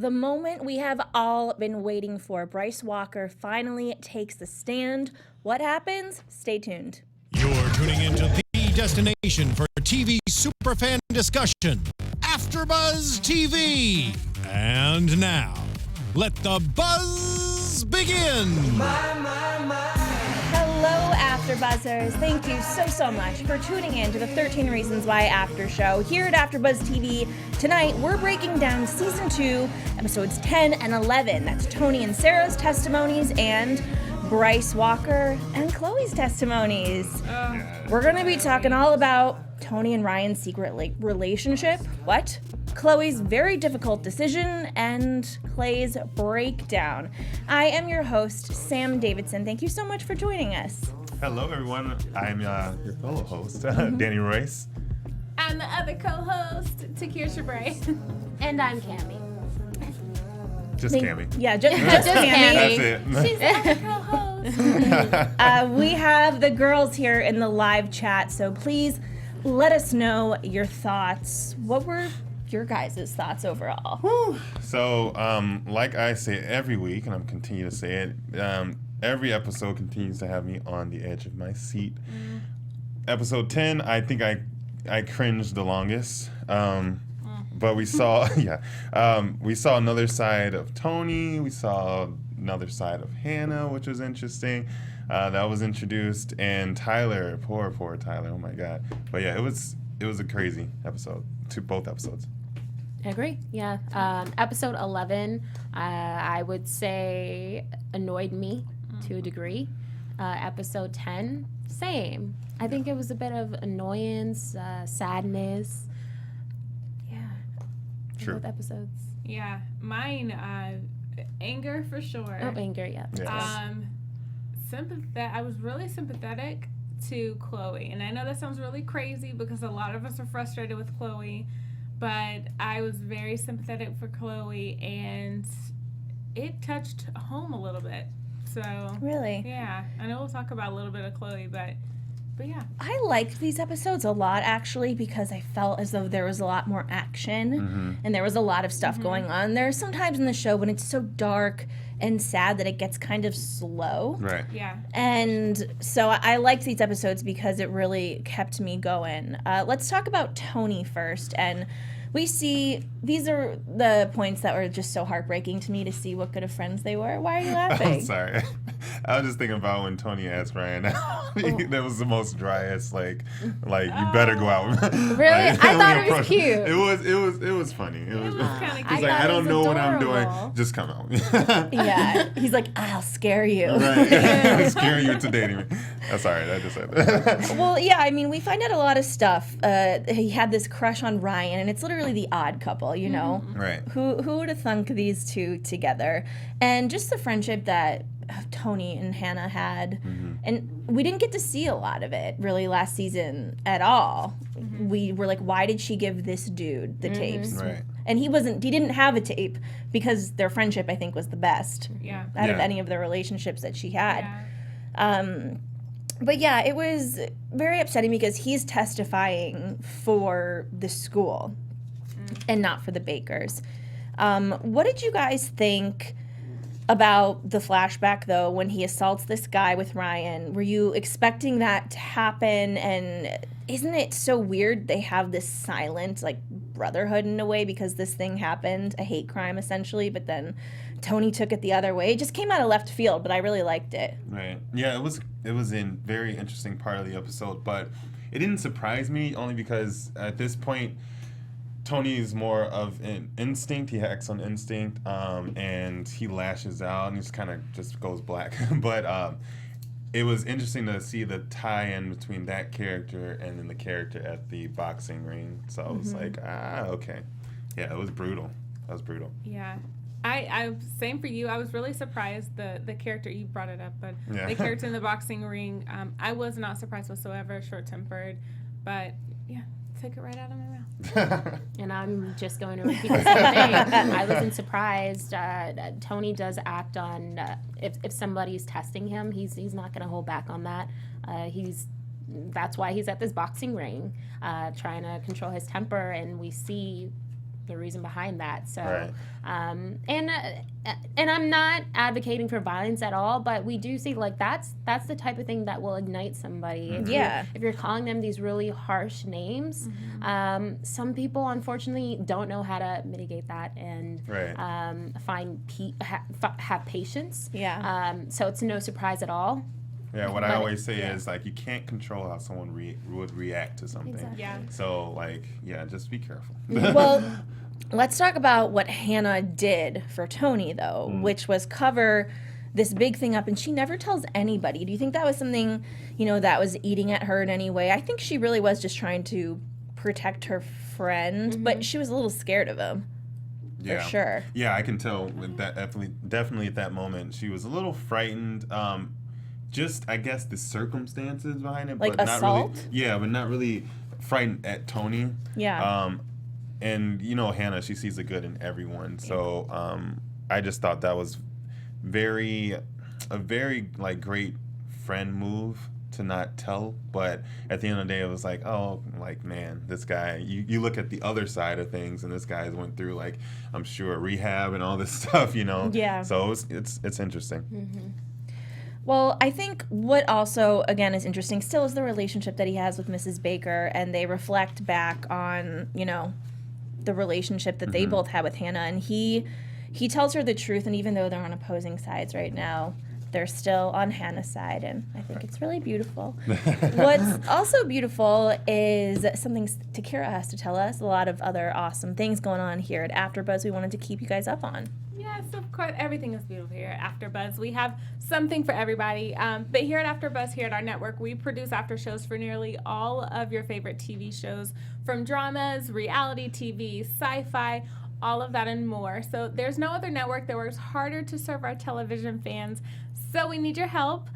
The moment we have all been waiting for, Bryce Walker finally takes the stand. What happens? Stay tuned. You're tuning into the destination for TV superfan discussion, AfterBuzz TV. And now, let the buzz begin. Hello, AfterBuzzers. Thank you so much for tuning in to the 13 Reasons Why After Show here at AfterBuzz TV. Tonight, we're breaking down Season 2, Episodes 10 and 11. That's Tony and Sarah's testimonies and Bryce Walker and Chloe's testimonies. We're going to be talking all about Tony and Ryan's secret relationship, Chloe's very difficult decision, and Clay's breakdown. I am your host, Sam Davidson. Thank you so much for joining us. Hello, everyone. I'm your fellow host, Danny Royce. I'm the other co-host, Takira Shabrae. And I'm Cammy. Just Cammy. Yeah, just Cammy. That's it. She's the other co-host. We have the girls here in the live chat, so please let us know your thoughts. What were your guys' thoughts overall? So, like I say every week, and I'm continue to say it, every episode continues to have me on the edge of my seat. Episode 10, I think I cringed the longest. But we saw, we saw another side of Tony. We saw another side of Hannah, which was interesting. That was introduced, and Tyler, poor Tyler. Oh my God! But yeah, it was a crazy episode. Both episodes. I agree. Yeah. Episode 11, I would say annoyed me to a degree. Episode 10, same. I think it was a bit of annoyance, sadness. True. Both episodes. Yeah, mine, anger for sure. Oh, anger, yeah. I was really sympathetic to Chloe, and I know that sounds really crazy because a lot of us are frustrated with Chloe, but I was very sympathetic for Chloe, and it touched home a little bit. So Really? yeah, I know we'll talk about a little bit of Chloe, but yeah. I liked these episodes a lot, actually, because I felt as though there was a lot more action and there was a lot of stuff going on. There are some times in the show when it's so dark and sad that it gets kind of slow. Right. Yeah. And so I liked these episodes because it really kept me going. Let's talk about Tony first. And we see, these are the points that were just so heartbreaking to me to see what good of friends they were. Why are you laughing? I'm sorry. I was just thinking about when Tony asked Ryan. That was the most driest, like you better go out. Really? I thought it was cute. It was funny. It was kind of cute. He's like, I don't know what I'm doing. Just come out. Yeah. He's like, I'll scare you. Right. I'll scare you into dating me. That's all right. I just said that. Well, yeah, I mean, we find out a lot of stuff. He had this crush on Ryan, and it's literally the odd couple, you know? Right. Who would have thunk these two together? And just the friendship that Tony and Hannah had. And we didn't get to see a lot of it, really, last season at all. We were like, why did she give this dude the tapes? Right. And he didn't have a tape because their friendship, I think, was the best out of any of the relationships that she had. Yeah. But yeah, it was very upsetting because he's testifying for the school and not for the Bakers. What did you guys think about the flashback, though, when he assaults this guy with Ryan? Were you expecting that to happen? And isn't it so weird they have this silent, like, brotherhood in a way because this thing happened, a hate crime, essentially, but then Tony took it the other way? It just came out of left field, but I really liked it. Right. Yeah, it was a very interesting part of the episode, but it didn't surprise me only because at this point, Tony is more of an instinct. He acts on instinct, and he lashes out and he just goes black. But it was interesting to see the tie-in between that character and then the character at the boxing ring. So I was like, okay. Yeah, it was brutal. That was brutal. Yeah. I same for you. I was really surprised the character, you brought it up, but the character in the boxing ring, I was not surprised whatsoever, short-tempered, but yeah, took it right out of my mouth. And I'm just going to repeat the same thing. I wasn't surprised. Tony does act on, if somebody's testing him, he's not going to hold back on that. That's why he's at this boxing ring, trying to control his temper, and we see the reason behind that. So, Right. And I'm not advocating for violence at all, but we do see like that's the type of thing that will ignite somebody. If you're calling them these really harsh names, some people unfortunately don't know how to mitigate that and have patience. So it's no surprise at all. Yeah, what I always say is, like, you can't control how someone would react to something. Exactly. Yeah. So, like, just be careful. Well, let's talk about what Hannah did for Tony, though, which was cover this big thing up, and she never tells anybody. Do you think that was something, that was eating at her in any way? I think she really was just trying to protect her friend, but she was a little scared of him. For sure. Yeah, I can tell with that. Definitely at that moment, she was a little frightened. Just, I guess, the circumstances behind it, like but assault? not really. Yeah, but not really frightened at Tony. Yeah. And Hannah, she sees the good in everyone. So I just thought that was a very like great friend move to not tell. But at the end of the day, it was like, oh, like, man, this guy. You look at the other side of things, and this guy's went through, like, I'm sure, rehab and all this stuff. Yeah. So it's interesting. Mm-hmm. Well, I think what also, again, is interesting still is the relationship that he has with Mrs. Baker, and they reflect back on, the relationship that they both had with Hannah, and he tells her the truth, and even though they're on opposing sides right now, they're still on Hannah's side, and I think it's really beautiful. What's also beautiful is something Takira has to tell us, a lot of other awesome things going on here at AfterBuzz we wanted to keep you guys up on. Yes, of course. Everything is beautiful here at AfterBuzz. We have something for everybody. But here at AfterBuzz, here at our network, we produce after shows for nearly all of your favorite TV shows, from dramas, reality TV, sci-fi, all of that and more. So there's no other network that works harder to serve our television fans. So we need your help.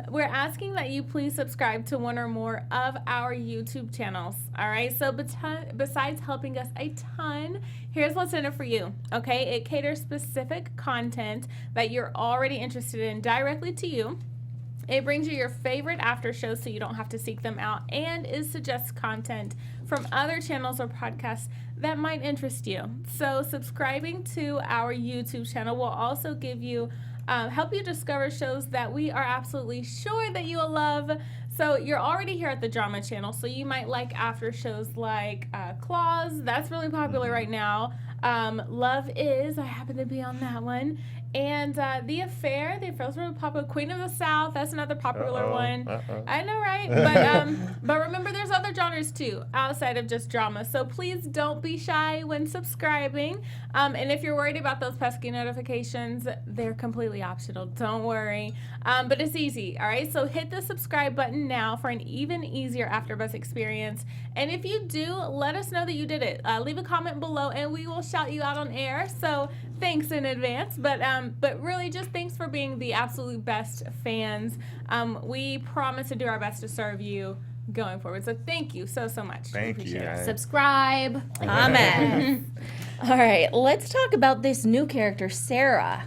We're asking that you please subscribe to one or more of our YouTube channels. All right. So besides helping us a ton, here's what's in it for you. Okay. It caters specific content that you're already interested in directly to you. It brings you your favorite after shows so you don't have to seek them out, and it suggests content from other channels or podcasts that might interest you. So subscribing to our YouTube channel will also give you help you discover shows that we are absolutely sure that you will love. So you're already here at the drama channel, so you might like after shows like Claws. That's really popular right now. Love Is, I happen to be on that one. And The Affair is really popular. Queen of the South, that's another popular one. I know, right? But remember, there's other genres too, outside of just drama. So please don't be shy when subscribing. And if you're worried about those pesky notifications, they're completely optional. Don't worry. But it's easy, all right? So hit the subscribe button now for an even easier AfterBuzz experience. And if you do, let us know that you did it. Leave a comment below, and we will shout you out on air. So thanks in advance. But really, just thanks for being the absolute best fans. We promise to do our best to serve you going forward. So thank you so much. Thank you. Subscribe. Amen. All right, let's talk about this new character, Sarah,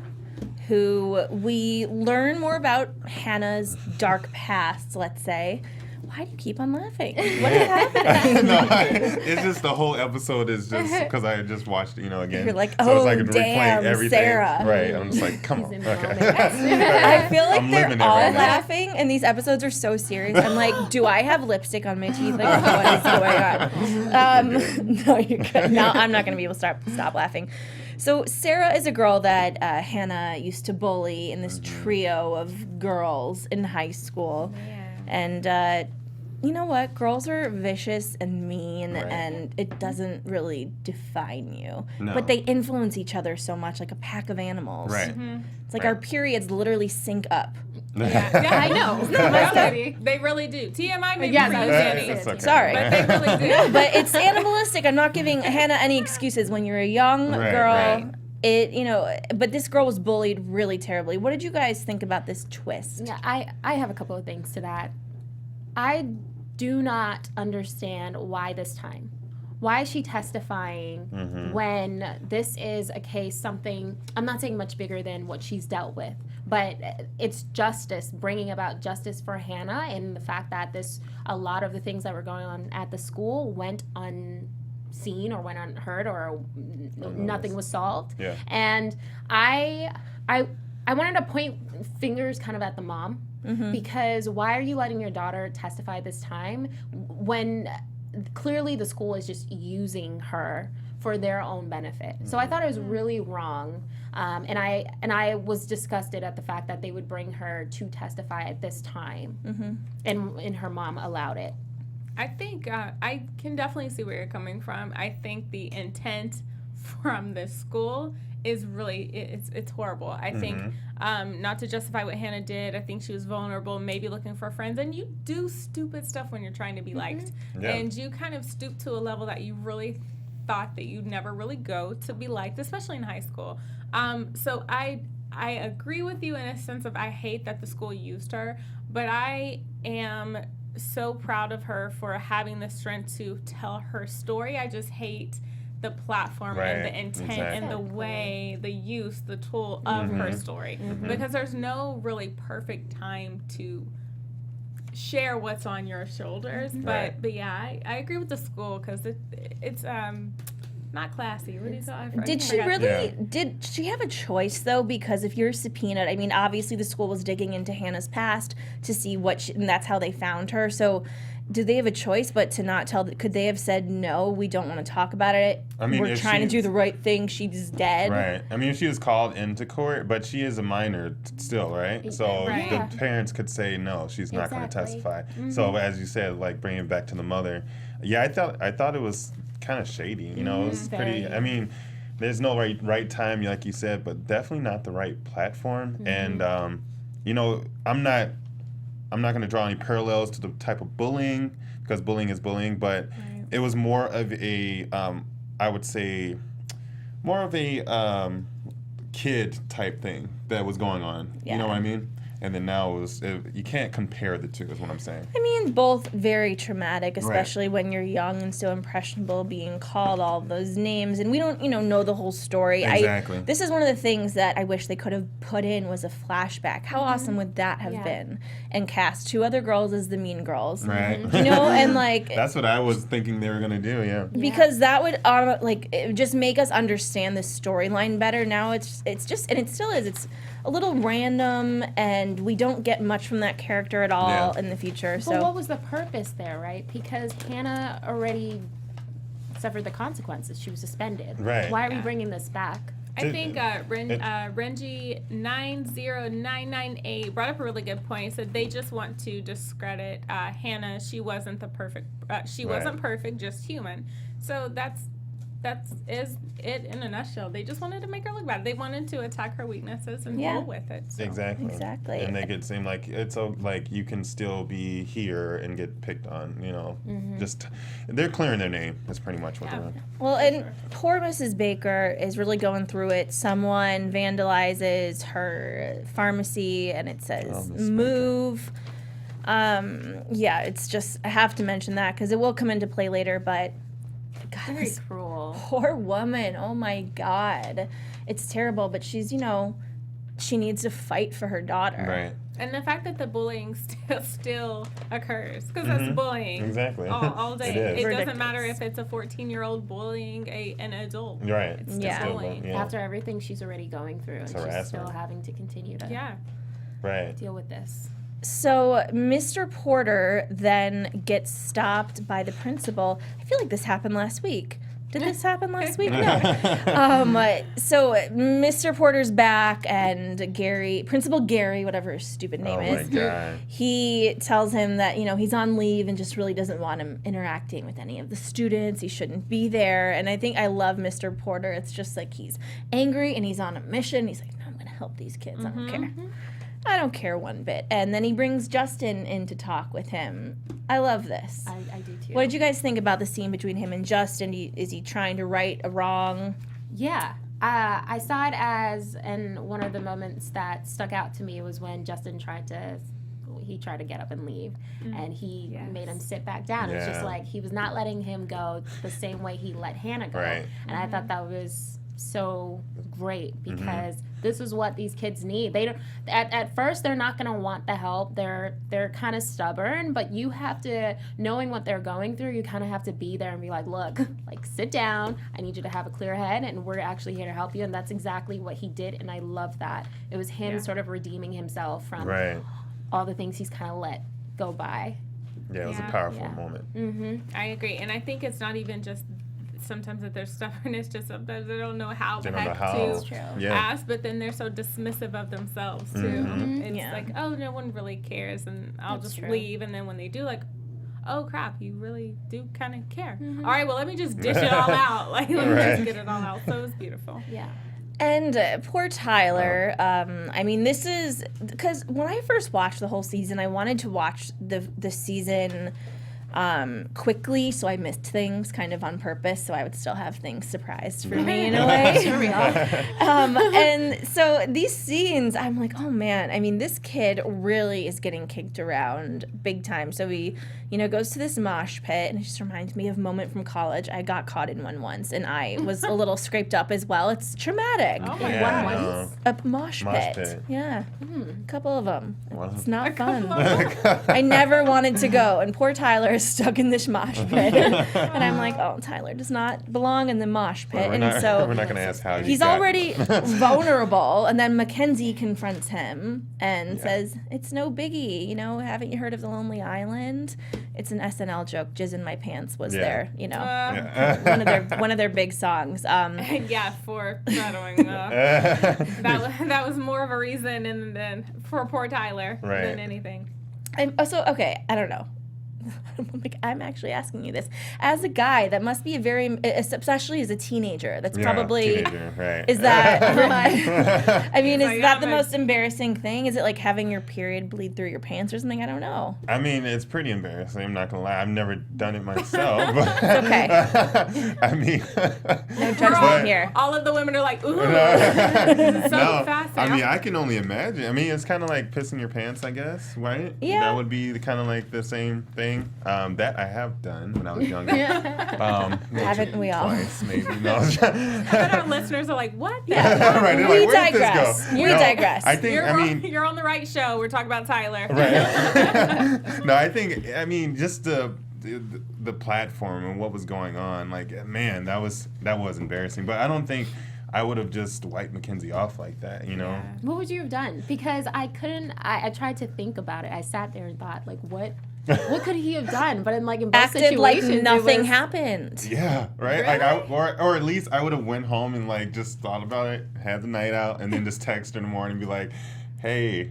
who we learn more about Hannah's dark past, let's say. Why do you keep on laughing? What is happening? No, it's just the whole episode is just because I just watched it, again. You're like, so oh, it's like damn, replaying everything. Sarah. Right. I'm just like, come on. in the Okay. moment. I feel like I'm they're living it all right now. laughing, and these episodes are so serious. I'm like, do I have lipstick on my teeth? Like, what is going on? No, you're good. No, I'm not going to be able to stop laughing. So Sarah is a girl that Hannah used to bully in this trio of girls in high school. And you know what? Girls are vicious and mean, and it doesn't really define you. No. But they influence each other so much, like a pack of animals. Right. It's like our periods literally sync up. Yeah, I know. They really do. TMI maybe Yes, for I you, was Danny. gonna It's okay. Sorry. But they really do. But it's animalistic. I'm not giving Hannah any excuses. When you're a young girl, right. but this girl was bullied really terribly. What did you guys think about this twist? Yeah, I have a couple of things to that. I do not understand why this time. Why is she testifying when this is a case, something, I'm not saying much bigger than what she's dealt with, but it's justice, bringing about justice for Hannah, and the fact that a lot of the things that were going on at the school went seen or went unheard or nothing was solved. Yeah. And I wanted to point fingers kind of at the mom, because why are you letting your daughter testify this time when clearly the school is just using her for their own benefit? So I thought it was really wrong. And I was disgusted at the fact that they would bring her to testify at this time, and her mom allowed it. I think I can definitely see where you're coming from. I think the intent from this school is really, it's horrible. I think, not to justify what Hannah did, I think she was vulnerable, maybe looking for friends, and you do stupid stuff when you're trying to be liked. Yeah. And you kind of stoop to a level that you really thought that you'd never really go to be liked, especially in high school. So I agree with you in a sense of I hate that the school used her, but I am so proud of her for having the strength to tell her story. I just hate the platform and the intent and the way, the use, the tool of her story. Because there's no really perfect time to share what's on your shoulders. But yeah, I agree with the school because it's not classy. What do you call it? Did she really? Did she have a choice though? Because if you're subpoenaed, I mean, obviously the school was digging into Hannah's past to see what, and that's how they found her. So, do they have a choice but to not tell? Could they have said no? We don't want to talk about it. I mean, we're trying to do the right thing. She's dead. Right. I mean, she was called into court, but she is a minor still, right? So the parents could say no, she's not going to testify. So as you said, like bringing it back to the mother, yeah, I thought it was kind of shady. You know, it was pretty. I mean, there's no right time, like you said, but definitely not the right platform. And you know, I'm not going to draw any parallels to the type of bullying because bullying is bullying, but it was more of a, I would say, more of a kid type thing that was going on. Yeah. You know what I mean? And then now you can't compare the two, is what I'm saying. I mean, both very traumatic, especially when you're young and so impressionable, being called all those names, and we don't, know the whole story. Exactly. This is one of the things that I wish they could have put in was a flashback. How awesome would that have been? And cast 2 other girls as the mean girls. Right. And like... That's what I was thinking they were going to do, yeah. Because that would, it would just make us understand the storyline better. Now it's just, and it still is, it's a little random, and we don't get much from that character at all in the future. So But what was the purpose there, right? Because Hannah already suffered the consequences. She was suspended. Right. Why are we bringing this back? I think Renji 90998 brought up a really good point. He said they just want to discredit Hannah. She wasn't the perfect. She wasn't perfect, just human. So that's is it in a nutshell. They just wanted to make her look bad. They wanted to attack her weaknesses and roll with it. So. Exactly. And make it seem like it's like you can still be here and get picked on. Just they're clearing their name. That's pretty much what they're doing. Well, and poor Mrs. Baker is really going through it. Someone vandalizes her pharmacy, and it says "move." It's just I have to mention that because it will come into play later, but. God, Very cruel. Poor woman. Oh my God. It's terrible, but she's, she needs to fight for her daughter. Right. And the fact that the bullying still occurs, because that's bullying. Exactly. All day. It is. Doesn't matter if it's a 14-year-old bullying an adult. Right. It's still bullying. Yeah. After everything she's already going through, and she's still having to continue to deal with this. So Mr. Porter then gets stopped by the principal. I feel like this happened last week. Did this happen last week? No. So Mr. Porter's back, and Principal Gary, whatever his stupid name is, God. he tells him that, he's on leave and just really doesn't want him interacting with any of the students. He shouldn't be there. And I think I love Mr. Porter. It's just like he's angry and he's on a mission. He's like, no, I'm going to help these kids. I don't care. I don't care one bit. And then he brings Justin in to talk with him. I love this. I do too. What did you guys think about the scene between him and Justin? Is he trying to right a wrong? Yeah. I saw it as, and one of the moments that stuck out to me was when Justin tried to get up and leave, and he made him sit back down. It's just like he was not letting him go the same way he let Hannah go. Right. And I thought that was so great because this is what these kids need. They don't at first they're not going to want the help. They're kind of stubborn, but you have to, knowing what they're going through, you kind of have to be there and be like, look, like sit down. I need you to have a clear head, and we're actually here to help you. And that's exactly what he did, and I love that. It was him sort of redeeming himself from all the things he's kind of let go by. Yeah, it was a powerful moment. I agree, and I think it's not even just sometimes that they're stubborn. It's just sometimes they don't know how the heck to ask, but then they're so dismissive of themselves too. It's like, oh, no one really cares, and I'll just leave. And then when they do, like, oh crap, you really do kind of care. All right, well, let me just dish it all out. Like, let me just get it all out. So it was beautiful. Yeah. And poor Tyler, I mean, this is, because when I first watched the whole season, I wanted to watch the season quickly, so I missed things kind of on purpose, so I would still have things surprised for me in a way. And so these scenes, I'm like, oh man, I mean, this kid really is getting kicked around big time. So he, goes to this mosh pit, and it just reminds me of a moment from college. I got caught in one once, and I was a little scraped up as well. It's traumatic. Oh my God. A mosh pit. Yeah. A couple of them. It's not fun. Of I never wanted to go, and poor Tyler is stuck in this mosh pit. And I'm like, oh, Tyler does not belong in the mosh pit. We're and not, so we're not going to ask how he's already vulnerable, and then Mackenzie confronts him and says, it's no biggie, haven't you heard of the Lonely Island? It's an SNL joke. Jizz in My Pants was their, one of their big songs. Foreshadowing. That was more of a reason than for poor Tyler than anything. I don't know. I'm actually asking you this. As a guy, that must be a very, especially as a teenager, that's probably, is that, I mean, is that the most embarrassing thing? Is it like having your period bleed through your pants or something? I don't know. I mean, it's pretty embarrassing. I'm not going to lie. I've never done it myself. But it's okay. I mean. No judgment here. All of the women are like, ooh. Fascinating. I mean, I can only imagine. I mean, it's kind of like pissing your pants, I guess, right? Yeah. That would be kind of like the same thing. That I have done when I was younger. Haven't we all? Twice, maybe. No. I bet our listeners are like, what? Right, we digress. We digress. I think, you're on the right show. We're talking about Tyler. Right. No, I mean, just the platform and what was going on. Like, man, that was embarrassing. But I don't think I would have just wiped Mackenzie off like that, Yeah. What would you have done? Because I couldn't. I tried to think about it. I sat there and thought, like, what could he have done? But in both acted situations, like nothing happened. Yeah, right. Really? Like or at least I would have went home and just thought about it, had the night out, and then just text her in the morning and be like, "Hey,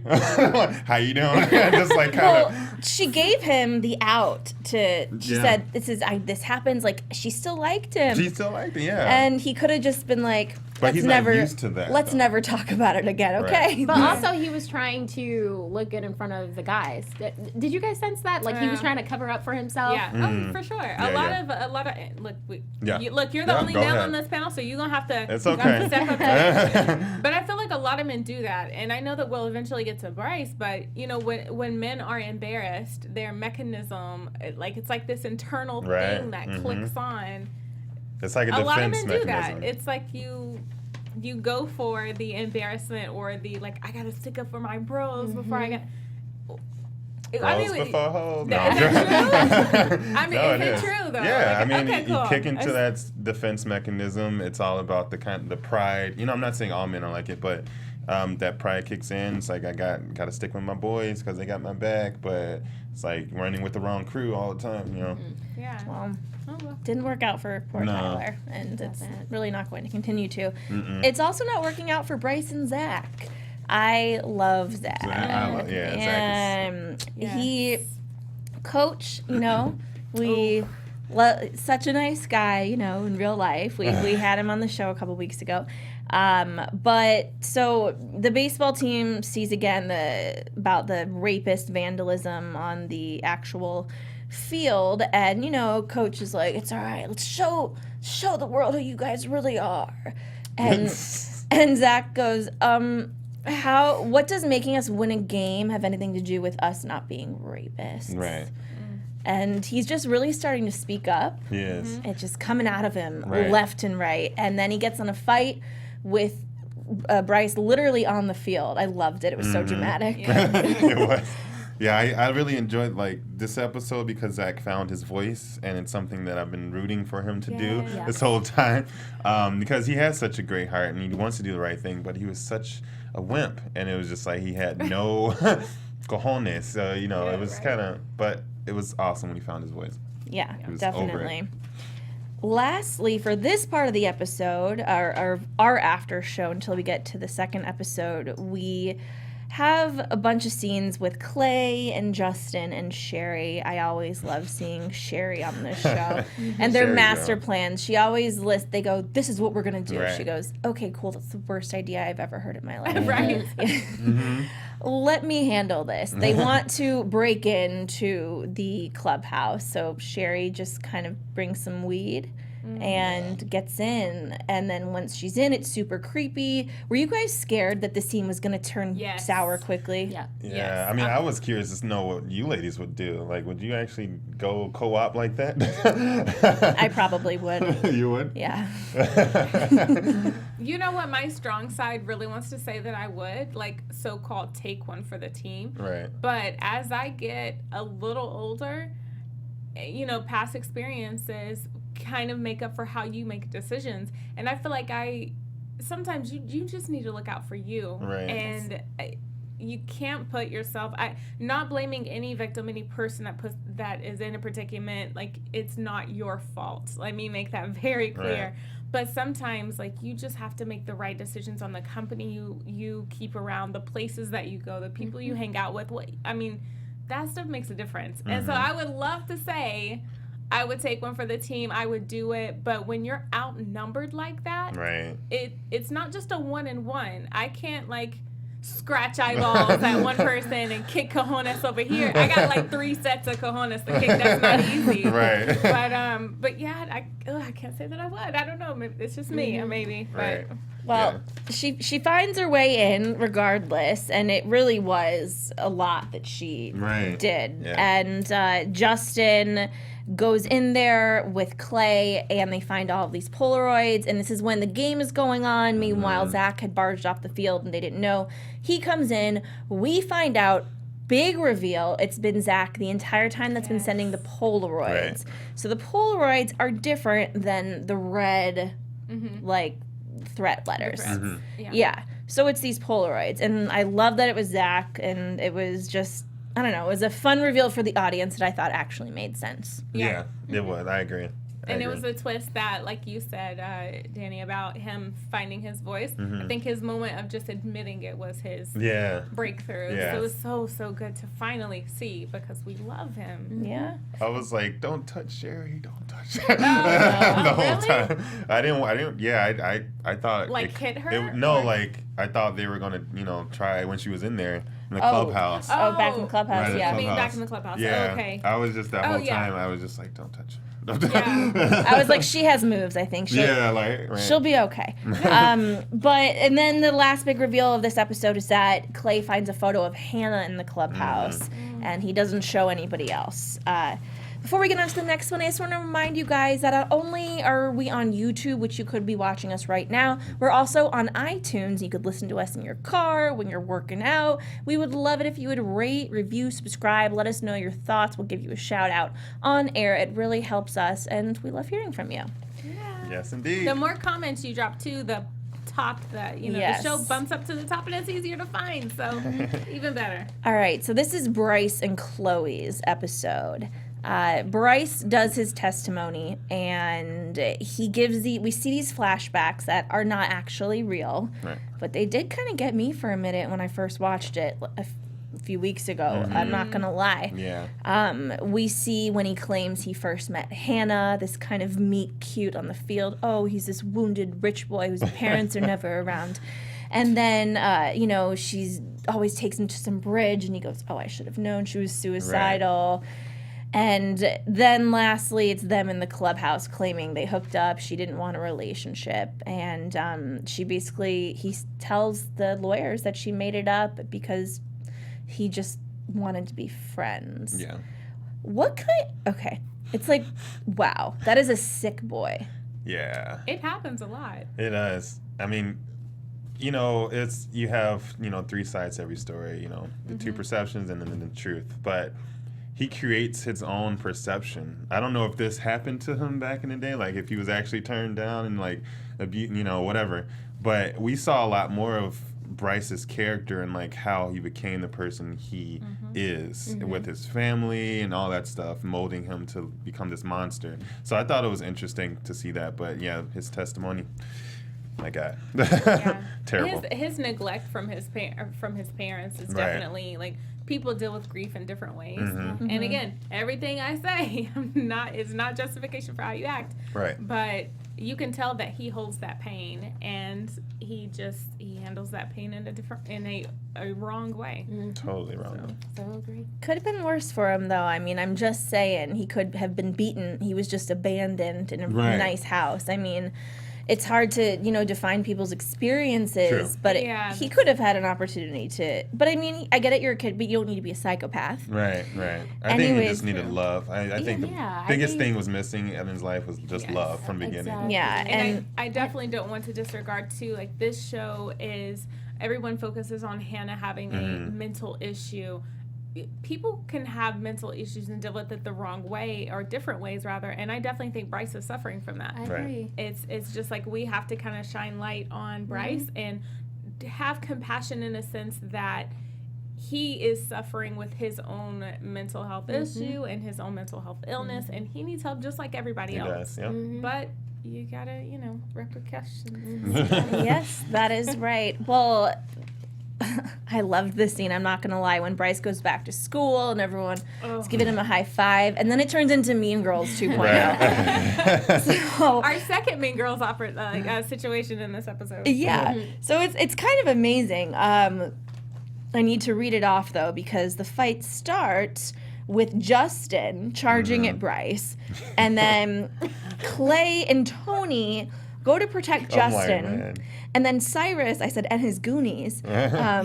how you doing?" Just kind of. She gave him the out to. She said, "This happens." Like she still liked him. She still liked him, yeah. And he could have just been like, but he's never, not used to that. Let's never talk about it again, okay? Right. But also, he was trying to look good in front of the guys. Did you guys sense that? Like he was trying to cover up for himself. Yeah, for sure. A lot of look. You're the only male on this panel, so you're gonna have to. It's okay. Step up to but I feel like a lot of men do that, and I know that we'll eventually get to Bryce. But when men are embarrassed, their mechanism, it's like this internal thing that clicks on. It's like a defense lot of men mechanism. do that. It's like you go for the embarrassment or the I gotta stick up for my bros before I get. Bros before hoes. No, is that true? I mean, no, is it true though? Yeah, okay, cool. You kick into that defense mechanism. It's all about the pride. I'm not saying all men are like it, but that pride kicks in. It's like I gotta stick with my boys because they got my back, but it's like running with the wrong crew all the time. Yeah. Well. Didn't work out for poor Tyler, and it's really not going to continue to. It's also not working out for Bryce and Zach. I love Zach. Zach he, Coach, such a nice guy, in real life. We had him on the show a couple weeks ago. But so the baseball team sees again about the rapist vandalism on the actual field, and Coach is like, it's all right, let's show the world who you guys really are, and Zach goes, what does making us win a game have anything to do with us not being rapists? Right. And he's just really starting to speak up. He is. It's just coming out of him Right. left and right. And then he gets in a fight with Bryce literally on the field. I loved it. It was so dramatic. It was. Yeah, I really enjoyed like this episode because Zach found his voice, and it's something that I've been rooting for him to do Yeah. this whole time, because he has such a great heart and he wants to do the right thing, but he was such a wimp, and it was just like he had no cojones. So it was kind of, but it was awesome when he found his voice. Yeah, He was over definitely. it. Lastly, for this part of the episode, our after show until we get to the second episode, we have a bunch of scenes with Clay and Justin and Sherry. I always love seeing Sherry on this show. And their Sherry master girl. plans. She always lists, they go, this is what we're going to do. Right. She goes, okay, cool. That's the worst idea I've ever heard in my life. Right. Let me handle this. They want to break into the clubhouse. So Sherry just kind of brings some weed and gets in. And then once she's in, it's super creepy. Were you guys scared that the scene was going to turn Yes. sour quickly? Yeah. Yeah, Yes. I mean, I was curious to know what you ladies would do. Like, would you actually go co-op like that? I probably would. You would? Yeah. You know what? My strong side really wants to say that I would, like, so-called take one for the team. Right. But as I get a little older, past experiences kind of make up for how you make decisions. And I feel like sometimes you just need to look out for you. Right. And you can't put yourself, not blaming any victim, any person that is in a predicament, like, it's not your fault. Let me make that very clear. Right. But sometimes, like, you just have to make the right decisions on the company you keep around, the places that you go, the people you hang out with. That stuff makes a difference. And so I would love to say I would take one for the team. I would do it. But when you're outnumbered like that, Right. it's not just a 1-on-1. I can't, like, scratch eyeballs at one person and kick cojones over here. I got like 3 sets of cojones to kick. That's not easy. Right. But yeah, I can't say that I would. I don't know. Maybe it's just me, maybe. Right. But Well, she finds her way in regardless, and it really was a lot that she Right. did. Yeah. And Justin goes in there with Clay, and they find all of these Polaroids, and this is when the game is going on. Meanwhile, Zach had barged off the field, and they didn't know. He comes in. We find out, big reveal, it's been Zach the entire time that's been sending the Polaroids. Right. So the Polaroids are different than the red, like, threat letters. Yeah. So it's these Polaroids. And I love that it was Zach, and it was just, I don't know, it was a fun reveal for the audience that I thought actually made sense. Yeah, it was. I agree. And it was a twist that, like you said, Danny, about him finding his voice. I think his moment of just admitting it was his breakthrough. Yeah. So it was so good to finally see, because we love him. Yeah. I was like, "Don't touch Sherry! Don't touch Sherry!" no. the whole Really? time. I didn't. Yeah, I thought Like, hit her, no, or- like I thought they were gonna, try when she was in there in the clubhouse. Oh, back in the clubhouse, Right, yeah. I mean, clubhouse. back in the clubhouse. Yeah. Oh, okay. I was just that whole yeah. time. I was just like, "Don't touch her." Yeah. I was like, she has moves, I think. Right. She'll be okay. And then the last big reveal of this episode is that Clay finds a photo of Hannah in the clubhouse, and he doesn't show anybody else. Before we get on to the next one, I just want to remind you guys that not only are we on YouTube, which you could be watching us right now, we're also on iTunes. You could listen to us in your car, when you're working out. We would love it if you would rate, review, subscribe, let us know your thoughts. We'll give you a shout out on air. It really helps us, and we love hearing from you. Yes, indeed. The more comments you drop, too, the top that, Yes. the show bumps up to the top, and it's easier to find. So even better. All right, so this is Bryce and Chloe's episode. Bryce does his testimony, and we see these flashbacks that are not actually real, Right. but they did kind of get me for a minute when I first watched it a few weeks ago. I'm not gonna lie. Yeah. We see when he claims he first met Hannah, this kind of meet cute on the field. Oh, he's this wounded rich boy whose parents are never around. And then, she's always takes him to some bridge, and he goes, oh, I should have known she was suicidal. And then lastly, it's them in the clubhouse claiming they hooked up. She didn't want a relationship. And he tells the lawyers that she made it up because he just wanted to be friends. Yeah. What kind? Okay. It's like, wow, that is a sick boy. Yeah. It happens a lot. It does. I mean, you know, you have, you know, 3 sides to every story, you know, the 2 perceptions and then the truth. But he creates his own perception. I don't know if this happened to him back in the day, like if he was actually turned down and like, you know, whatever. But we saw a lot more of Bryce's character and like how he became the person he is with his family and all that stuff, molding him to become this monster. So I thought it was interesting to see that. But yeah, his testimony, my God, terrible. His neglect from his parents is definitely like, people deal with grief in different ways. And again, everything I say is not justification for how you act. Right. But you can tell that he holds that pain, and he handles that pain in a wrong way. Totally wrong. So agree. Could have been worse for him, though. I mean, I'm just saying, he could have been beaten. He was just abandoned in a nice house. I mean, it's hard to, you know, define people's experiences, but he could have had an opportunity to. But I mean, I get it, you're a kid, but you don't need to be a psychopath. Right. I think he just needed love. I think the biggest thing was missing in Evan's life was just love from the beginning. Exactly. Yeah, and I definitely don't want to disregard too, like, this show is, everyone focuses on Hannah having a mental issue. People can have mental issues and deal with it the wrong way, or different ways rather, and I definitely think Bryce is suffering from that. I agree. It's just like, we have to kind of shine light on Bryce and have compassion in a sense that he is suffering with his own mental health issue and his own mental health illness, and he needs help just like everybody else. Does, yeah. But you gotta, you know, repercussions. Yes, that is right. Well, I loved this scene, I'm not going to lie, when Bryce goes back to school and everyone is giving him a high five, and then it turns into Mean Girls 2.0. Right. So, Our second Mean Girls situation in this episode. yeah, so it's kind of amazing. I need to read it off, though, because the fight starts with Justin charging at Bryce, and then Clay and Tony go to protect Justin. And then Cyrus, I said, and his Goonies, then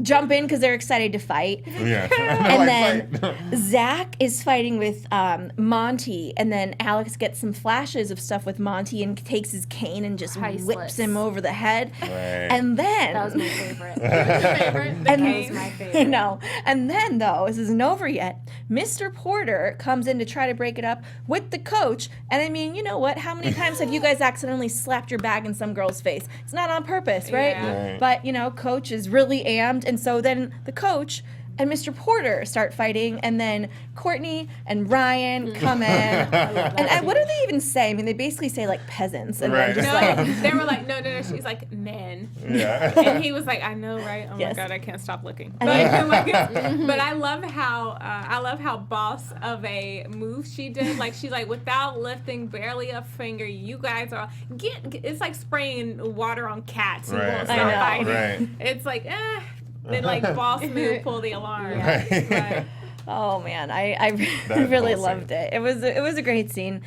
jump in because they're excited to fight. Yeah. And then Zach is fighting with Monty, and then Alex gets some flashes of stuff with Monty and takes his cane and just whips him over the head. Right. And then... That was my favorite. That was my favorite. No. And then, though, this isn't over yet, Mr. Porter comes in to try to break it up with the coach. And I mean, you know what? How many times have you guys accidentally slapped your bag in some girl's face? It's not on purpose, right? Yeah. Right. But, you know, coach is really amped. And so then the coach and Mr. Porter start fighting, and then Courtney and Ryan come in. And what do they even say? I mean, they basically say, like, peasants. And Right. then just No, like... they were like, no. She's like, men. Yeah. And he was like, I know, right? Oh Yes. my God, I can't stop looking. And But I love how boss of a move she did. Like, she's like, without lifting barely a finger, you guys are it's like spraying water on cats. You Right. won't stop I know. fighting. Right. It's like, then like boss move, pull the alarm. Right. But, Oh man, I That really whole loved scene. it. It was a great scene.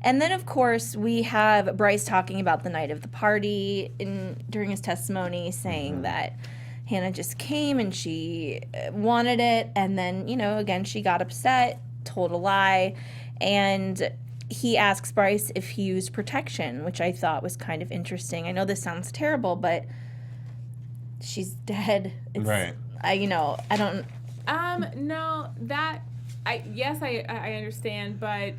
And then of course we have Bryce talking about the night of the party during his testimony, saying that Hannah just came and she wanted it, and then, you know, again she got upset, told a lie, and he asks Bryce if he used protection, which I thought was kind of interesting. I know this sounds terrible, but she's dead. It's, Right. I don't. no, I understand, but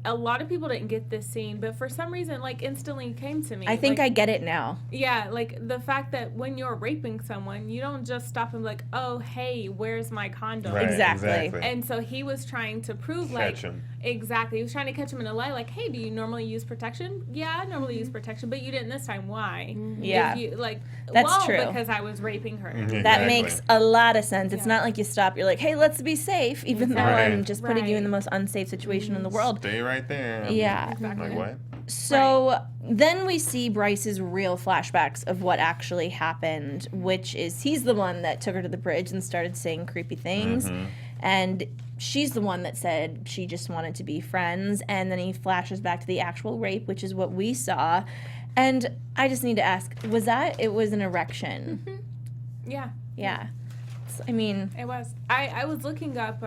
a lot of people didn't get this scene, but for some reason, like, instantly came to me. I think like, I get it now. Yeah, like, the fact that when you're raping someone, you don't just stop and be like, oh, hey, where's my condom? Right, Exactly. And so he was trying to prove, like, Catch him. exactly. He was trying to catch him in a lie, like, hey, do you normally use protection? Yeah, I normally use protection, but you didn't this time. Why? Yeah. If you, like, That's well, true. because I was raping her. That Exactly. makes a lot of sense. It's not like you stop, you're like, hey, let's be safe, even though Right. I'm just putting you in the Right. most unsafe situation in the world. Stay right there. Yeah. Exactly. Like what? So then we see Bryce's real flashbacks of what actually happened, which is he's the one that took her to the bridge and started saying creepy things. And she's the one that said she just wanted to be friends. And then he flashes back to the actual rape, which is what we saw. And I just need to ask, it was an erection? Yeah. Yeah. I mean, It was. I was looking up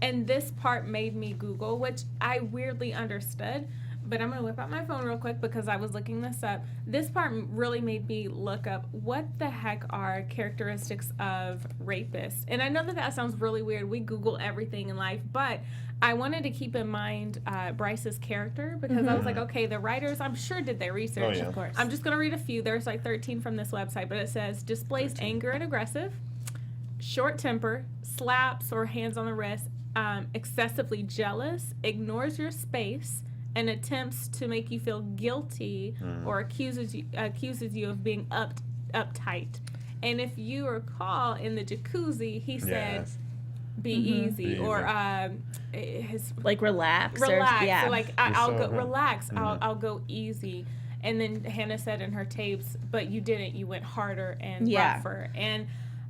And this part made me Google, which I weirdly understood. But I'm going to whip out my phone real quick because I was looking this up. This part really made me look up what the heck are characteristics of rapists. And I know that sounds really weird. We Google everything in life. But I wanted to keep in mind Bryce's character because I was like, okay, the writers, I'm sure did their research. Oh, yeah. Of course. I'm just going to read a few. There's like 13 from this website. But it says displays anger and aggressive, short temper, slaps or hands on the wrist, excessively jealous, ignores your space, and attempts to make you feel guilty or accuses you of being uptight. And if you recall in the jacuzzi, he said, "Be easy," or his Like relax. relax. Or, yeah. So like I'll go so- relax. I'll go easy. And then Hannah said in her tapes, "But you didn't. You went harder and rougher." And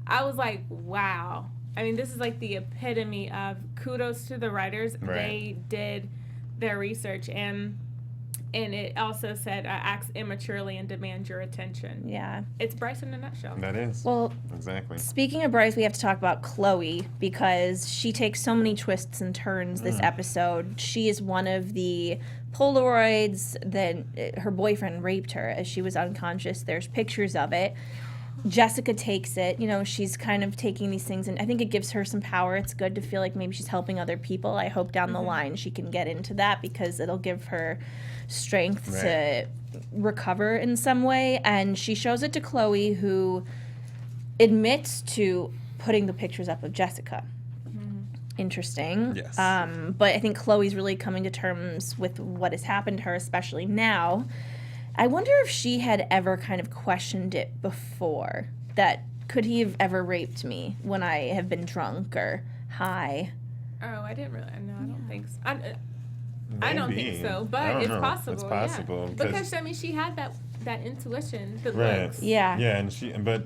I was like, wow. I mean, this is like the epitome of kudos to the writers. Right. They did their research, and it also said acts immaturely and demand your attention. Yeah. It's Bryce in a nutshell. That is. Well, Exactly. speaking of Bryce, we have to talk about Chloe because she takes so many twists and turns this episode. She is one of the Polaroids that her boyfriend raped her as she was unconscious. There's pictures of it. Jessica takes it. You know, she's kind of taking these things, and I think it gives her some power. It's good to feel like maybe she's helping other people. I hope down the line she can get into that because it'll give her strength to recover in some way. And she shows it to Chloe, who admits to putting the pictures up of Jessica. Interesting. Yes. But I think Chloe's really coming to terms with what has happened to her, especially now. I wonder if she had ever kind of questioned it before. That could he have ever raped me when I have been drunk or high? Oh, I didn't really. No, I don't think so. I don't think Maybe. so, I but don't it's know. possible. It's possible, Yeah. 'cause- Because I mean, she had that intuition, the Right. looks. Yeah. Yeah, and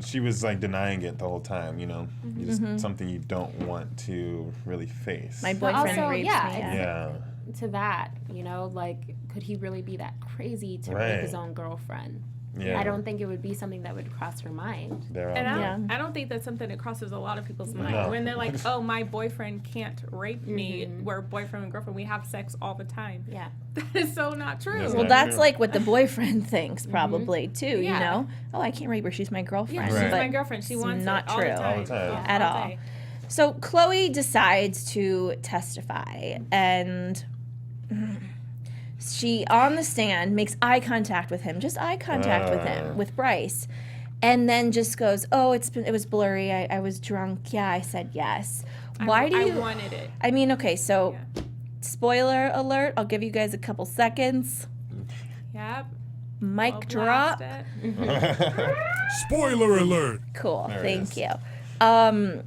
she was like denying it the whole time. You know, just something you don't want to really face. My But boyfriend also, raped yeah, me. it's- Yeah. To that, you know, like, could he really be that crazy to Right. rape his own girlfriend? Yeah. I don't think it would be something that would cross her mind. They're And all I don't think that's something that crosses a lot of people's mind No. when they're like, "Oh, my boyfriend can't rape me." We're boyfriend and girlfriend. We have sex all the time. Yeah. That is so not true. That's Well, not that's true. like what the boyfriend thinks probably too, you Yeah. know? Oh, I can't rape her, she's my girlfriend. Yeah, she's Right. my girlfriend. She it's wants not it all true. the time. All the time. Yeah, At all. day. So Chloe decides to testify, and she, on the stand, makes eye contact with him, just eye contact with him, with Bryce, and then just goes, "Oh, it was blurry. I was drunk. Yeah, I said yes." Why do you? I wanted it. I mean, okay, so Yeah. spoiler alert. I'll give you guys a couple seconds. Yep. Mic I'll drop. blast it. Spoiler alert! Cool. There it Thank is. you.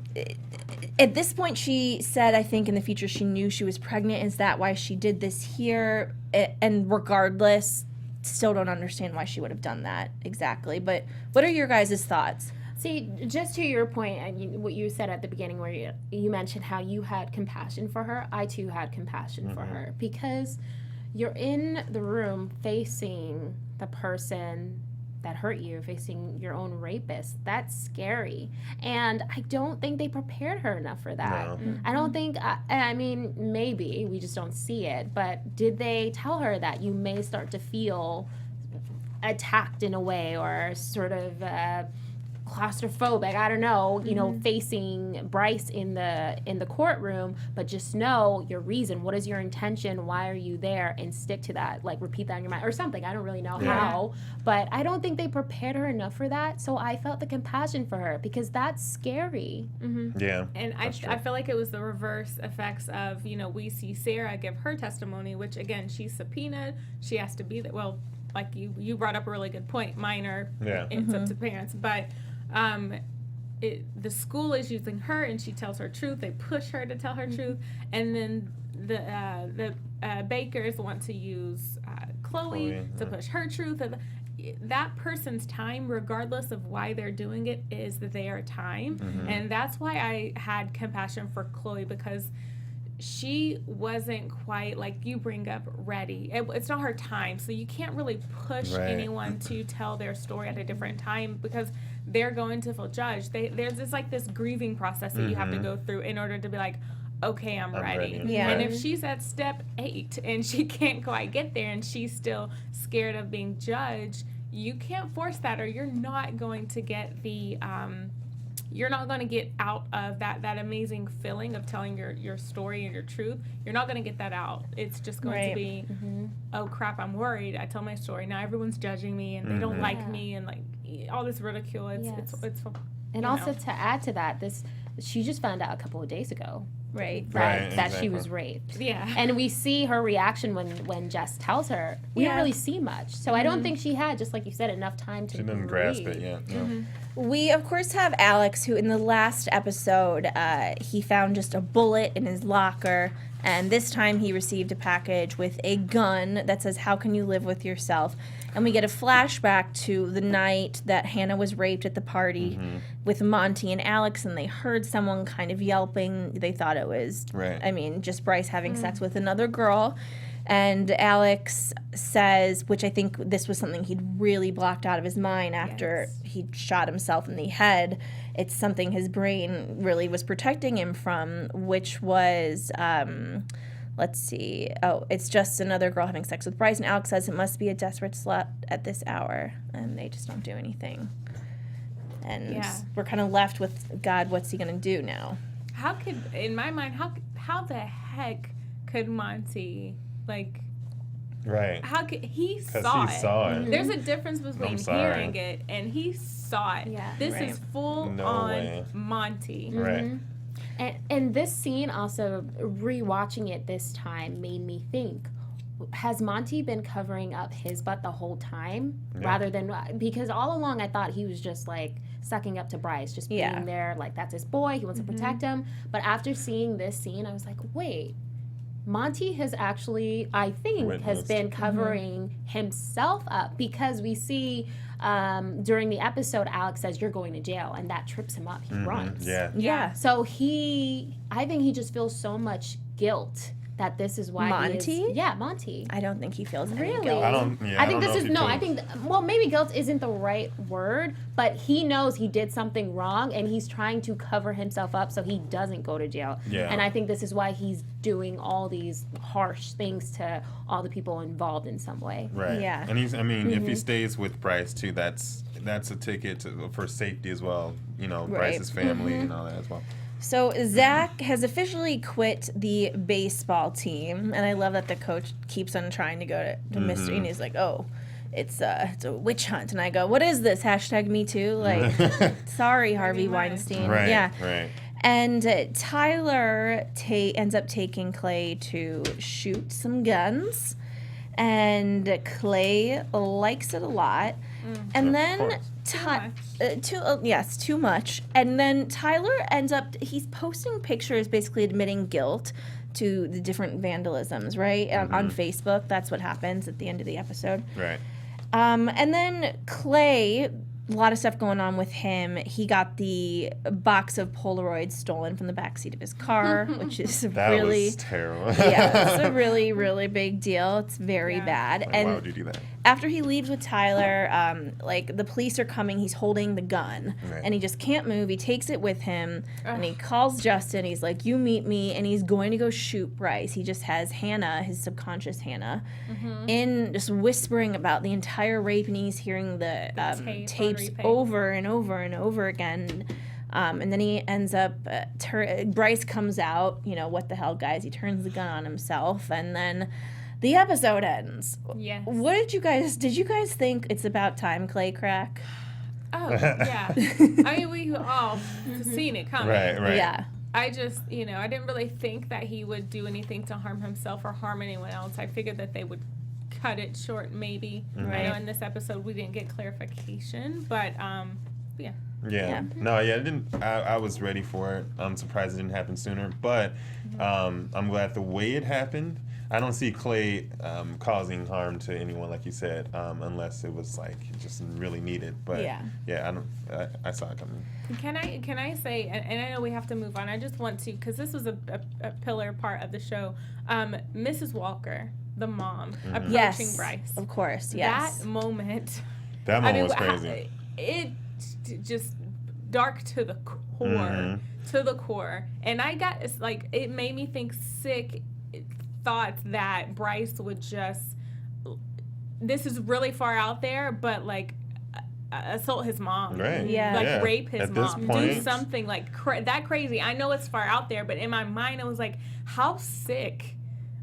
At this point, she said, I think in the future she knew she was pregnant. Is that why she did this here? And regardless, still don't understand why she would have done that exactly. But what are your guys' thoughts? See, just to your point, and what you said at the beginning where you mentioned how you had compassion for her, I too had compassion for her because you're in the room facing the person that hurt you, facing your own rapist. That's scary. And I don't think they prepared her enough for that. No. I don't think, I mean, maybe we just don't see it, but did they tell her that you may start to feel attacked in a way or sort of claustrophobic, I don't know, you know, facing Bryce in the courtroom, but just know your reason. What is your intention? Why are you there? And stick to that. Like, repeat that in your mind or something. I don't really know how, but I don't think they prepared her enough for that. So I felt the compassion for her because that's scary. Yeah. And I that's true. feel like it was the reverse effects of, you know, we see Sarah give her testimony, which again, she's subpoenaed. She has to be there. Well, like you brought up a really good point. Minor, Yeah. it's up to parents. But the school is using her and she tells her truth. They push her to tell her truth. And then the bakers want to use Chloe to push her truth. That person's time, regardless of why they're doing it, is their time. And that's why I had compassion for Chloe because she wasn't quite, like you bring up, ready. It's not her time. So you can't really push Right. anyone to tell their story at a different time because they're going to feel judged. There's this grieving process that you have to go through in order to be like, okay, I'm ready. Yeah. And if she's at step 8 and she can't quite get there and she's still scared of being judged, you can't force that, or you're not going to get the you're not going to get out of that amazing feeling of telling your story and your truth. You're not going to get that out. It's just going to be, oh crap, I'm worried. I tell my story. Now everyone's judging me and they don't like me and like all this ridicule. It's and also to add to that, she just found out a couple of days ago. That she was raped. Yeah. And we see her reaction when Jess tells her. We don't really see much. So I don't think she had, just like you said, enough time to She didn't grasp it yet. No. We, of course, have Alex, who in the last episode, he found just a bullet in his locker. And this time he received a package with a gun that says, "How can you live with yourself?" And we get a flashback to the night that Hannah was raped at the party with Monty and Alex, and they heard someone kind of yelping. They thought it was, just Bryce having sex with another girl. And Alex says, which I think this was something he'd really blocked out of his mind after he shot himself in the head. It's something his brain really was protecting him from, which was, let's see. Oh, it's just another girl having sex with Bryce. And Alex says it must be a desperate slut at this hour. And they just don't do anything. And we're kind of left with, God, what's he going to do now? How could, in my mind, how the heck could Monty... how could he saw it? There's a difference between hearing it and he saw it. This is full on Monty. And this scene also, rewatching it this time, made me think, has Monty been covering up his butt the whole time? Rather than, because all along I thought he was just like sucking up to Bryce, just being there, like that's his boy, he wants to protect him. But after seeing this scene, I was like, wait, Monty has actually, I think, has been covering himself up, because we see during the episode, Alex says, "You're going to jail," and that trips him up. He runs. So I think he just feels so much guilt that this is why Monty? Monty. I don't think he feels any Really? guilt. I think this is, no, I think, well, maybe guilt isn't the right word, but he knows he did something wrong, and he's trying to cover himself up so he doesn't go to jail. And I think this is why he's doing all these harsh things to all the people involved in some way. And he's, if he stays with Bryce too, that's a ticket for safety as well. You know, Bryce's family and all that as well. So Zach has officially quit the baseball team, and I love that the coach keeps on trying to go to Mystery, and he's like, "Oh, it's a witch hunt," and I go, "What is this? Hashtag Me Too?" Like, sorry, Harvey Weinstein. And Tyler ends up taking Clay to shoot some guns, and Clay likes it a lot. And then too much. And then Tyler ends up, he's posting pictures basically admitting guilt to the different vandalisms, right? On Facebook. That's what happens at the end of the episode. And then Clay, a lot of stuff going on with him. He got the box of Polaroids stolen from the backseat of his car, which is that was terrible. It's a really, really big deal. It's very bad. Like, and why would you do that? After he leaves with Tyler, the police are coming. He's holding the gun, and he just can't move. He takes it with him, and he calls Justin. He's like, "You meet me," and he's going to go shoot Bryce. He just has Hannah, his subconscious Hannah, in just whispering about the entire rape, and he's hearing the tapes over and over and over again. And then he ends up, Bryce comes out, what the hell, guys? He turns the gun on himself, and then the episode ends. What did you guys think it's about time Clay crack? Oh, yeah. I mean, we all seen it coming. Right. Yeah. I just, I didn't really think that he would do anything to harm himself or harm anyone else. I figured that they would cut it short, maybe. I know in this episode we didn't get clarification, but yeah. No, I didn't. I was ready for it. I'm surprised it didn't happen sooner, but I'm glad the way it happened. I don't see Clay causing harm to anyone, like you said, unless it was like just really needed. But I saw it coming. Can I say, and I know we have to move on. I just want to, because this was a pillar part of the show. Mrs. Walker, the mom, approaching Bryce. Of course. Yes. That moment was crazy. It just dark to the core to the core. And I got, it's like, it made me think sick thoughts that Bryce would just, this is really far out there, but like, assault his mom. Right. Yeah. Like, Yeah. rape his At this mom. point- Do something like that crazy. I know it's far out there, but in my mind, I was like, how sick.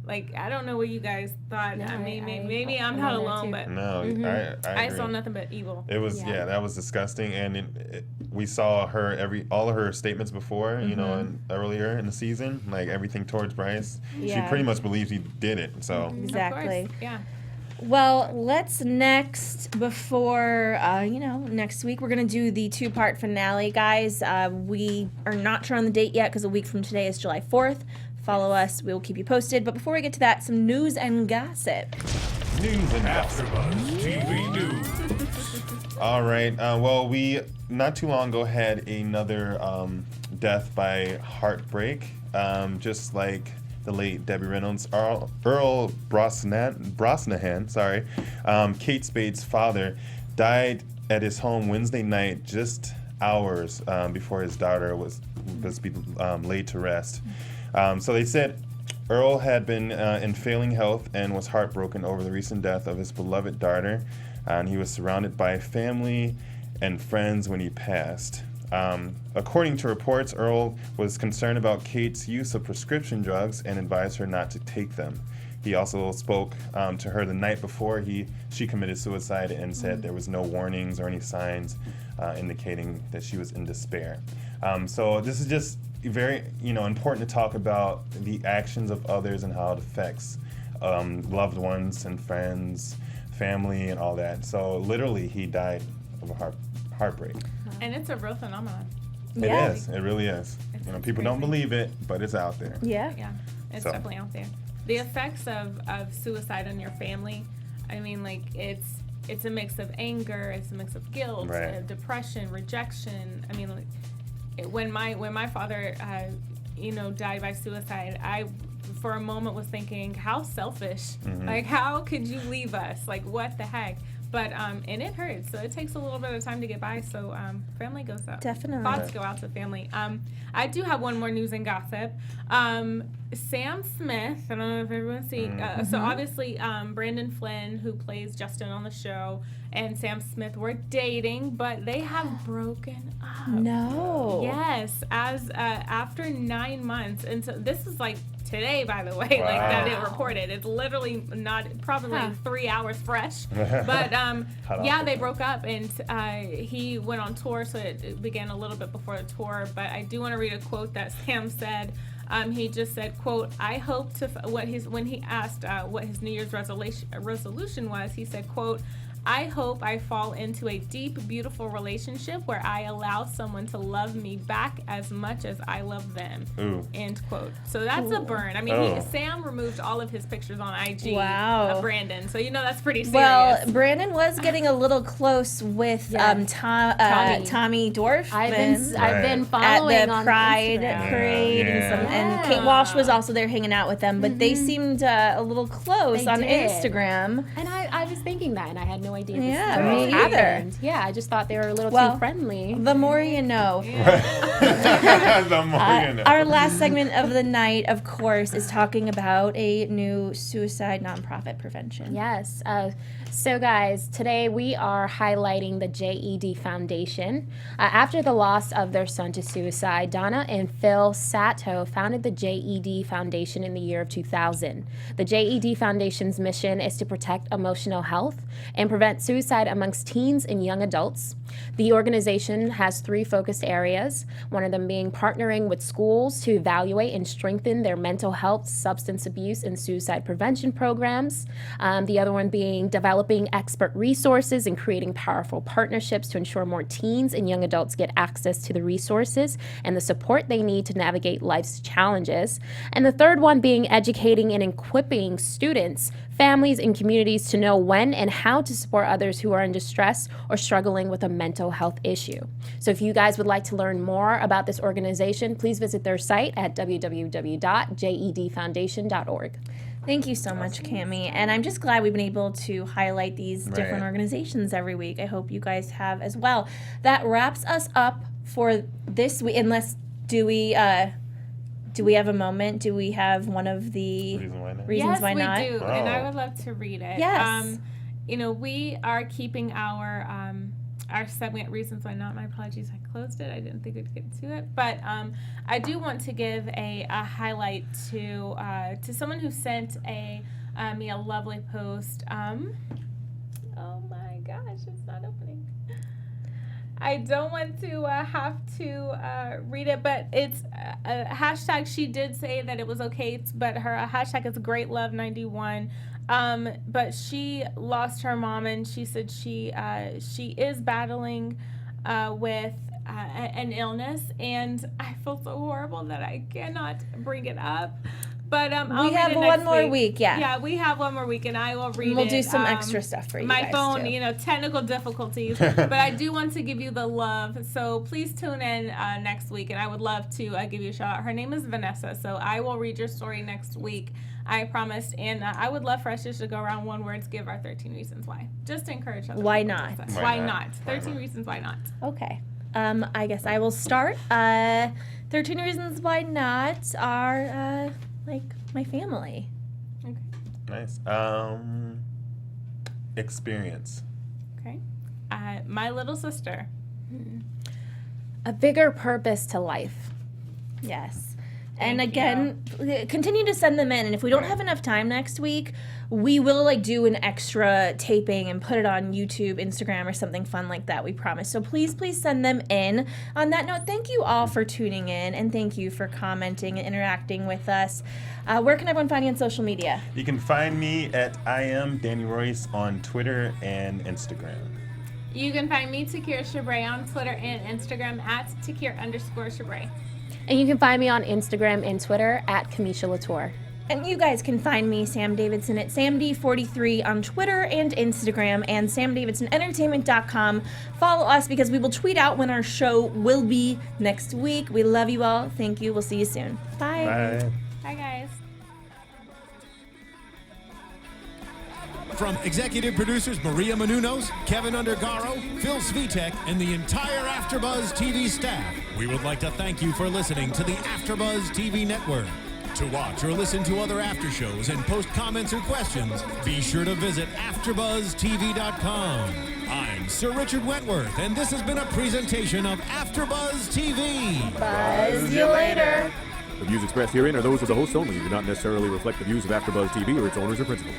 Like, I don't know what you guys thought. No, I mean, I- maybe I'm I'm not on there alone, too. but No, I I agree. saw nothing but evil. It was Yeah. that was disgusting, and we saw her all of her statements before, you know, and earlier in the season, like everything towards Bryce. Yeah. She pretty much believes he did it. So Exactly. Of course. Yeah. Well, let's next, before, next week, we're going to do the 2-part finale, guys. We are not sure on the date yet because a week from today is July 4th. Follow us. We will keep you posted. But before we get to that, some news and gossip. news and gossip. AfterBuzz TV News. All right. Well, we not too long ago had another death by heartbreak, just like the late Debbie Reynolds. Earl Brosnahan, Kate Spade's father, died at his home Wednesday night, just hours before his daughter was to be laid to rest. So they said Earl had been in failing health and was heartbroken over the recent death of his beloved daughter, and he was surrounded by family and friends when he passed. According to reports, Earl was concerned about Kate's use of prescription drugs and advised her not to take them. He also spoke to her the night before she committed suicide and said there was no warnings or any signs indicating that she was in despair. So this is just very important to talk about the actions of others and how it affects loved ones and friends, family, and all that. So literally, he died of a heartbreak. And it's a real phenomenon. Yeah. It is. It really is. People don't crazy. believe it, but it's out there. Yeah. Yeah, it's So. definitely out there. The effects of suicide on your family, I mean, like, it's a mix of anger, it's a mix of guilt, Right. depression, rejection. I mean, like, when my father, died by suicide, I, for a moment, was thinking, how selfish. Like, how could you leave us? Like, what the heck? But, and it hurts, so it takes a little bit of time to get by, so family goes up. Definitely. Thoughts go out to family. I do have one more news and gossip. Sam Smith, I don't know if everyone's seen, so obviously Brandon Flynn, who plays Justin on the show, and Sam Smith were dating, but they have broken up. No. Yes, as after 9 months, and so this is like today, by the way, like that it reported. It's literally not probably like 3 hours fresh, but yeah, they broke up, and he went on tour, so it began a little bit before the tour. But I do want to read a quote that Sam said. He just said, quote, I hope to, when he asked what his New Year's resolution was, he said, quote, I hope I fall into a deep, beautiful relationship where I allow someone to love me back as much as I love them. Ooh. End quote. So that's a burn. I mean, Sam removed all of his pictures on IG Wow. of Brandon, so that's pretty serious. Well, Brandon was getting a little close with Tommy Dorfman. I've been at following the on Pride Instagram. parade, and Yeah. Kate Walsh was also there hanging out with them, but they seemed a little close They on did. Instagram. And I was thinking that, and I had no idea. Yeah, this me happened. either. Yeah, I just thought they were a little Well, too friendly. The more you know. The more you know. Our last segment of the night, of course, is talking about a new suicide nonprofit prevention. Yes. So, guys, today we are highlighting the JED Foundation. After the loss of their son to suicide, Donna and Phil Sato founded the JED Foundation in the year of 2000. The JED Foundation's mission is to protect emotional health and prevent suicide amongst teens and young adults. The organization has 3 focused areas, one of them being partnering with schools to evaluate and strengthen their mental health, substance abuse, and suicide prevention programs. The other one being developing expert resources and creating powerful partnerships to ensure more teens and young adults get access to the resources and the support they need to navigate life's challenges. And the third one being educating and equipping students, families, and communities to know when and how to support others who are in distress or struggling with a mental health issue. So if you guys would like to learn more about this organization, please visit their site at www.jedfoundation.org. Thank you so much, Cammie. And I'm just glad we've been able to highlight these different Right. organizations every week. I hope you guys have as well. That wraps us up for this week, unless do we have a moment? Do we have one of the Reason why not? reasons yes, why not? we do, and I Oh. would love to read it. Yes. We are keeping our segment Reasons Why Not. My apologies, I closed it. I didn't think we'd get to it, but I do want to give a highlight to someone who sent me a lovely post. Oh my gosh, it's not opening. I don't want to have to read it, but it's a hashtag. She did say that it was okay, but her hashtag is GreatLove91. But she lost her mom, and she said she is battling with an illness, and I feel so horrible that I cannot bring it up. But I'll We read have it one next more week, yeah. Yeah, we have one more week, and I will read it. We'll do some extra stuff for you My guys, phone, too. Technical difficulties, but I do want to give you the love. So please tune in next week, and I would love to give you a shout out. Her name is Vanessa, so I will read your story next week. I promised, and I would love for us just to go around one word to give our 13 reasons why, just to encourage others. Why not? Why not? 13 reasons why not. Okay. I guess I will start. 13 reasons why not are like my family. Okay. Nice. Experience. Okay. My little sister. A bigger purpose to life. Yes. And Thank again, continue to send them in. And if we don't have enough time next week, we will do an extra taping and put it on YouTube, Instagram, or something fun like that. We promise. So please send them in. On that note, thank you all for tuning in, and thank you for commenting and interacting with us. Where can everyone find you on social media? You can find me at I am Danny Royce on Twitter and Instagram. You can find me, Takira Shabrae, on Twitter and Instagram at Takira_Shabrae. And you can find me on Instagram and Twitter at Kamisha Lauture. And you guys can find me, Sam Davidson, at SamD43 on Twitter and Instagram, and SamDavidsonEntertainment.com. Follow us because we will tweet out when our show will be next week. We love you all. Thank you. We'll see you soon. Bye. Bye. Bye, guys. From executive producers Maria Menounos, Keven Undergaro, Phil Svitek, and the entire AfterBuzz TV staff, we would like to thank you for listening to the AfterBuzz TV network. To watch or listen to other after shows and post comments or questions, be sure to visit AfterBuzzTV.com. I'm Sir Richard Wentworth, and this has been a presentation of AfterBuzz TV. Buzz you later. The views expressed herein are those of the hosts only and do not necessarily reflect the views of AfterBuzz TV or its owners or principals.